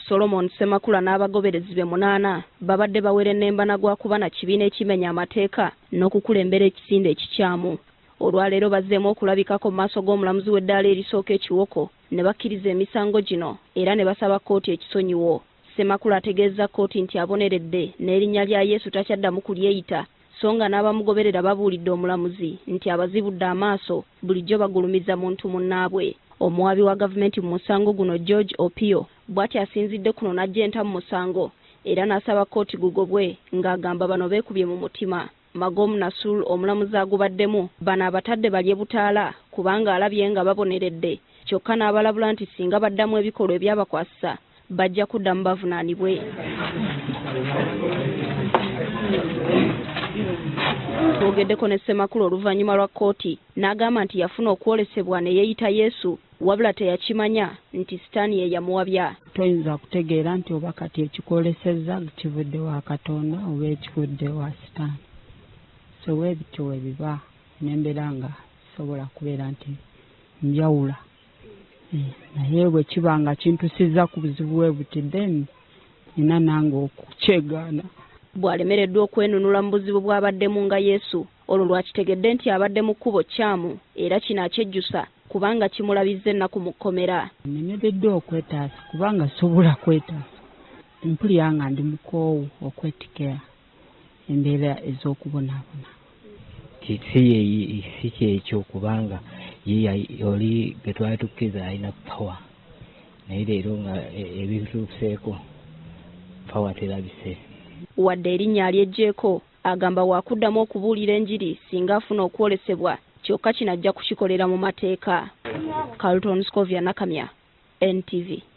Solomon Semakula n'abagoberezi be 8 babadde bawere enembana gwa kuba na kibiina ekimenya amateeka n'okukulembera ekisinde ekikyamu. Olwaleero bazzeemu okulabikako mu maaso g'omulamuzi w'eddaala erisooka ekiwoko ne bakkiriza emisango gino era ne basaba kkooti ekisonyiwo. Semakula ategeeza kkooti nti aboneredde n'erinnya lya Yesu takyaddamu kulyeyita, so nga n'abamugoberera babuulidde omulamuzi nti abazibudde amaaso bulijjo bagulumiza muntu munnaabwe. Omuwabi wa gavumenti mu musango guno George Opio bw'ati asinzidde kuno n'ajjenta mu musango era n'asaba kkooti gugobwe ng'agamba bano beekubye mu mutima. Magom Nasul omulamuzi agubaddemu bano abatadde balye butaala kubanga alabye nga baboneredde, kyokka n'abalabula nti singa baddamu ebikolwa ebyabakwasisa bajja kuddamu bavunaanibwe. Twogeddeko ne Semakula oluvannyuma lwa kkooti n'agamba nti yafuna okwolesebwa ne yeeyita Yesu wabula teyakimanya nti sitaani ye yamuwabya. Toyinza kutegeera nti oba kati ekikwolesezza kivudde wa Katonda oba ekivudde wa sitaani. So weebityo weebiba n'embeera nga sobola kubeera nti njawula. Naye bwe kiba nga kintusizza ku buzibu bwe butidde nina nange okukyegaana. Bw'alemereddwa okwenunula mu buzibu bw'abaddemu nga Yesu, olwo lwakitegedde nti abadde mu kkubo kyamu era kino akyejjusa kubanga kimulabizza ennaku mu kkomera. Nemereddwa okwetaasa kubanga sobola kwetaasa. Mpulira nga ndi mukoowu okwetikira embeera ez'okubonaabona. Si kyekyo kubanga ye oli gwe twali tukkiriza alina pawa, naye leero nga ebituuseeko pawa terabise. Wadde erinnya alyeggyeko agamba waakuddamu okubuulira enjiri singa afuna okwolesebwa, kyokka kino ajja kukikolera mu mateeka. Carlton Scovia Nakamya, NTV.